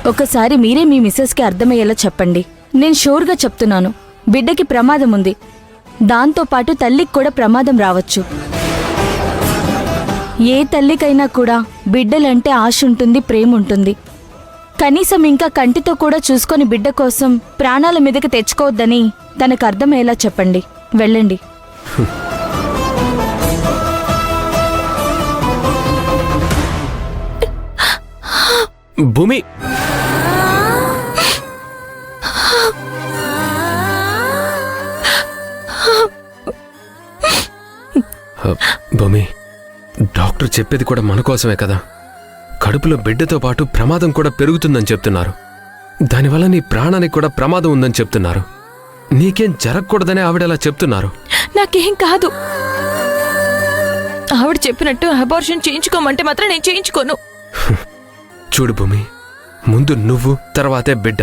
ఒకసారి మీరే మీ మిస్సెస్కి అర్థమయ్యేలా చెప్పండి. నేను షూర్గా చెప్తున్నాను, బిడ్డకి ప్రమాదం ఉంది. దాంతోపాటు తల్లికి కూడా ప్రమాదం రావచ్చు. ఏ తల్లికైనా కూడా బిడ్డలంటే ఆశ ఉంటుంది, ప్రేమ ఉంటుంది. కనీసం ఇంకా కంటితో కూడా చూసుకొని బిడ్డ కోసం ప్రాణాల మీదకి తెచ్చుకోవద్దని తనకు అర్థమయ్యేలా చెప్పండి. వెళ్ళండి. భూమి, భూమి, డాక్టర్ చెప్పేది కూడా మన కోసమే కదా. కడుపులో బిడ్డతో పాటు ప్రమాదం కూడా పెరుగుతుందని చెప్తున్నారు. దానివల్ల నీ ప్రాణానికి కూడా ప్రమాదం ఉందని చెప్తున్నారు. నీకేం జరగకూడదని ఆవిడలా చెప్తున్నారు. నాకేం కాదు. ఆవిడ చెప్పినట్టు అబార్షన్ చేయించుకోమంటే మాత్రం నేను చేయించుకోను. చూడు భూమి, ముందు నువ్వు, తర్వాతే బిడ్డ.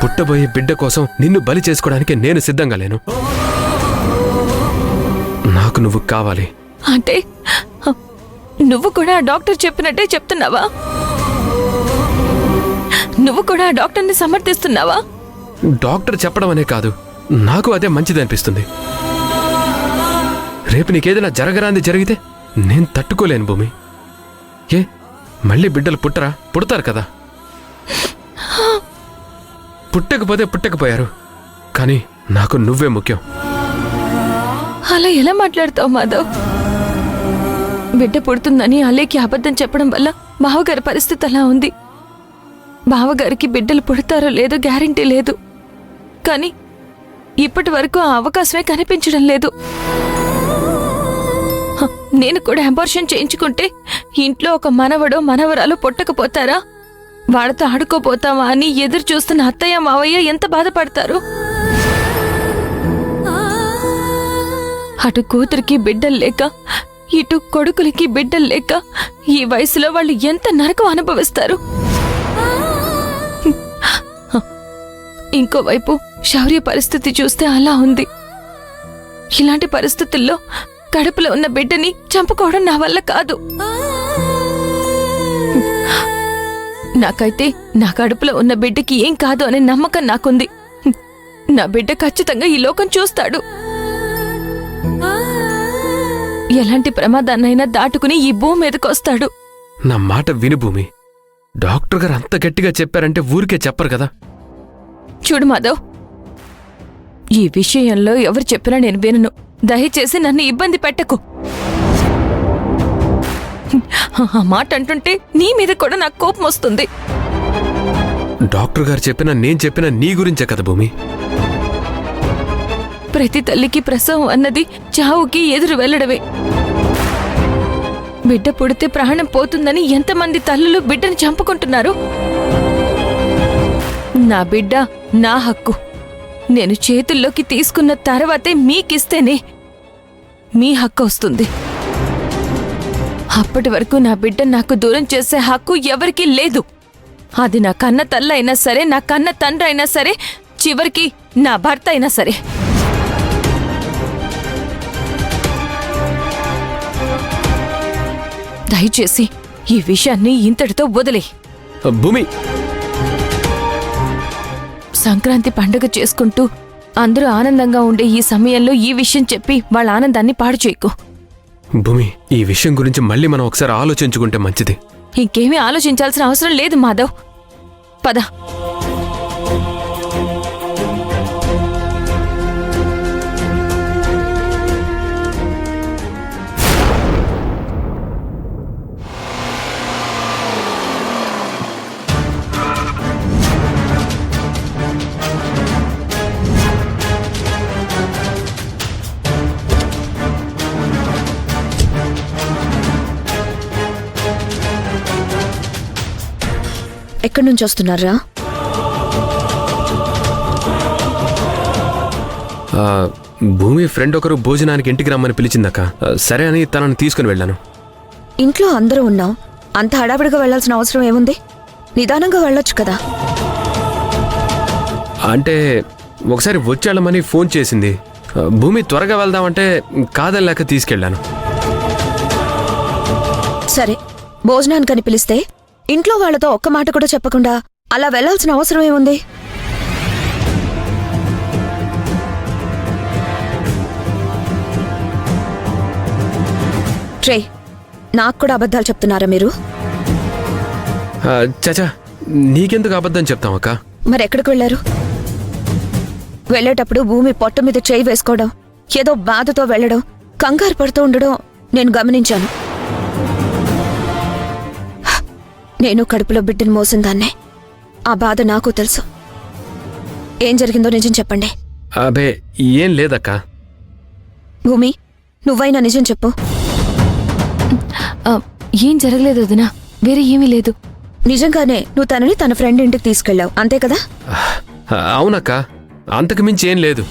పుట్టబోయే బిడ్డ కోసం నిన్ను బలి చేసుకోవడానికి నేను సిద్ధంగా లేను. నాకు నువ్వు కావాలి. అంటే నువ్వు కూడా ఆ డాక్టర్ చెప్పినట్టే చెప్తున్నావా? నువ్వు కూడా ఆ డాక్టర్ని సమర్థిస్తున్నావా? డాక్టర్ చెప్పడం అనే కాదు, నాకు అదే మంచిది అనిపిస్తుంది. రేపు నీకేదైనా జరగరాంది జరిగితే నేను తట్టుకోలేను భూమి. ఏ మళ్ళీ బిడ్డలు పుడతారు కదా. పుట్టకపోతే పుట్టకపోయారు, కానీ నాకు నువ్వే ముఖ్యం. అలా ఎలా మాట్లాడతావు మాధవ్? బిడ్డ పుడుతుందని అలేకి అబద్ధం చెప్పడం వల్ల బావగారి పరిస్థితి అలా ఉంది. బావగారికి బిడ్డలు పుడతారో లేదో గ్యారెంటీ లేదు, కానీ ఇప్పటి వరకు ఆ అవకాశమే కనిపించడం లేదు. నేను కూడా అబార్షన్ చేయించుకుంటే ఇంట్లో ఒక మనవడో మనవరాలు పుట్టకపోతారా? వాళ్ళతో ఆడుకోపోతావా అని ఎదురు చూస్తున్న అత్తయ్య మావయ్య ఎంత బాధపడతారు. అటు కూతురికి బిడ్డలు లేక, ఇటు కొడుకులకి బిడ్డలు లేక ఈ వయసులో వాళ్ళు ఎంత నరకం అనుభవిస్తారు. ఇంకోవైపు శౌర్య పరిస్థితి చూస్తే అలా ఉంది. ఇలాంటి పరిస్థితుల్లో కడుపులో ఉన్న బిడ్డని చంపుకోవడం నా వల్ల కాదు. నాకైతే నా కడుపులో ఉన్న బిడ్డకి ఏం కాదు అనే నమ్మకం నాకుంది. నా బిడ్డ ఖచ్చితంగా ఈ లోకం చూస్తాడు. ఎలాంటి ప్రమాదాన్నైనా దాటుకుని ఈ భూమి మీదకి వస్తాడు. నా మాట విను భూమి. డాక్టర్ గారు అంత గట్టిగా చెప్పారంటే ఊరికే చెప్పరు కదా. చూడు మాధవ్, ఈ విషయంలో ఎవరు చెప్పినా నేను వినను. దయచేసి నన్ను ఇబ్బంది పెట్టకు. ఆ మాట అంటుంటే నీ మీద కూడా నాకు కోపం వస్తుంది. డాక్టర్ గారు చెప్పినా నేను చెప్పినా నీ గురించే కదా భూమి. ప్రతి తల్లికి ప్రసవం అన్నది చావుకి ఎదురు వెళ్లడమే. బిడ్డ పుడితే ప్రాణం పోతుందని ఎంతమంది తల్లులు బిడ్డను చంపుకుంటున్నారు. నా బిడ్డ నా హక్కు. నేను చేతుల్లోకి తీసుకున్న తర్వాతే మీకిస్తేనే మీ హక్కు వస్తుంది. అప్పటి వరకు నా బిడ్డ నాకు దూరం చేసే హక్కు ఎవరికీ లేదు. అది నా కన్న తల్లి అయినా సరే, నా కన్న తండ్రి అయినా సరే, చివరికి నా భర్త అయినా సరే. దయచేసి ఈ విషయాన్ని ఇంతటితో వదిలే. భూమి, సంక్రాంతి పండుగ చేసుకుంటూ అందరూ ఆనందంగా ఉండే ఈ సమయంలో ఈ విషయం చెప్పి వాళ్ళ ఆనందాన్ని పాడు చేయకు. భూమి, ఈ విషయం గురించి మళ్ళీ మనం ఒకసారి ఆలోచించుకుంటే మంచిది. ఇంకేమీ ఆలోచించాల్సిన అవసరం లేదు మాధవ్. పద. ఎక్కడి నుంచి వస్తున్నారా? భూమి ఫ్రెండ్ ఒకరు భోజనానికి ఇంటికి రమ్మని పిలిచిందక్క. సరే అని తనని తీసుకుని వెళ్ళాను. ఇంట్లో అందరూ ఉన్నాం, అంత హడావిడిగా వెళ్లాల్సిన అవసరం ఏముంది? నిదానంగా వెళ్ళొచ్చు కదా. అంటే ఒకసారి వచ్చేళ్ళమని ఫోన్ చేసింది. భూమి త్వరగా వెళ్దామంటే కాదనలేక తీసుకెళ్ళాను. సరే, భోజనానికని పిలిస్తే ఇంట్లో వాళ్ళతో ఒక్క మాట కూడా చెప్పకుండా అలా వెళ్లాల్సిన అవసరం ఏముంది? ట్రే, నాకు కూడా అబద్ధాలు చెప్తున్నారా మీరు? చచా, నీకెందుకు అబద్ధం చెప్తాం అక్క? మరెక్కడికి వెళ్లారు? వెళ్లేటప్పుడు భూమి పొట్ట మీద చేయి వేసుకోవడం, ఏదో బాధతో వెళ్లడం, కంగారు పడుతూ ఉండడం నేను గమనించాను. నేను కడుపులో బిడ్డను మోసిందాన్నే. ఆ బాధ నాకు తెలుసు. ఏం జరిగిందో నిజం చెప్పండి. అబే, ఏం లేదక్క. భూమి, నువ్వైనా నిజం చెప్పు. ఏం జరగలేదు వదినా, వేరే ఏమీ లేదు. నిజంగానే నువ్వు తనని తన ఫ్రెండ్ ఇంటికి తీసుకెళ్ళావు, అంతే కదా? అవునక్క, అంతకు మించి ఏం లేదు.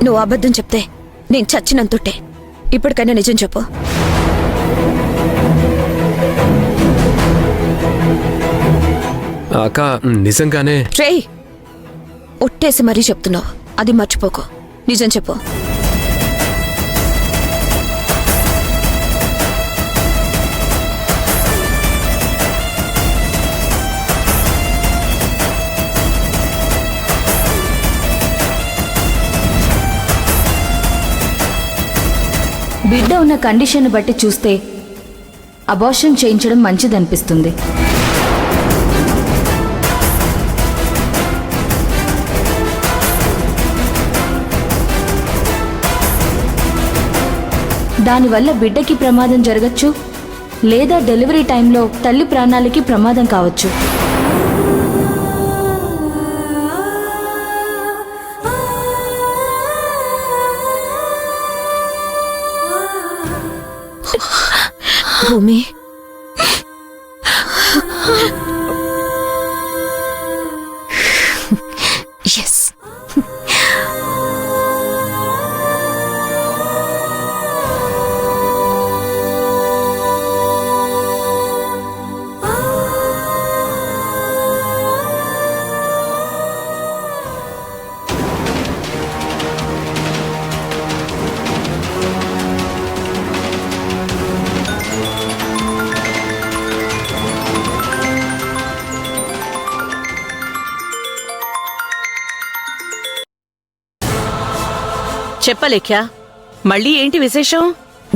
నువ్వు అబద్ధం చెప్తే నేను చచ్చినంతుంటే. ఇప్పటికైనా నిజం చెప్పు. అక్క, నిజంగానే. ట్రేయ్, ఒట్టేసి మరీ చెప్తున్నావు, అది మర్చిపోకు. నిజం చెప్పు. బిడ్డ ఉన్న కండిషన్ బట్టి చూస్తే అబార్షన్ చేయించడం మంచిదనిపిస్తుంది. దానివల్ల బిడ్డకి ప్రమాదం జరగచ్చు, లేదా డెలివరీ టైంలో తల్లి ప్రాణాలకి ప్రమాదం కావచ్చు. భూమి, ఎస్. చెప్పలేఖ్యా, మళ్ళీ ఏంటి విశేషం?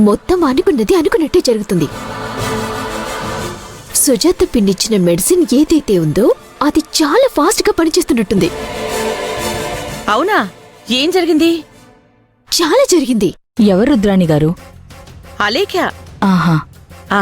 మొత్తం అనుకున్నది అనుకున్నట్టే జరుగుతుంది. సుజాత పిన్నిచ్చిన మెడిసిన్ ఏదైతే ఉందో అది చాలా ఫాస్ట్ గా పనిచేస్తున్నట్టుంది. అవునా? ఏం జరిగింది? చాలా జరిగింది. ఎవరు రుద్రాణి గారు? అలేఖ్యా. ఆహా. ఆ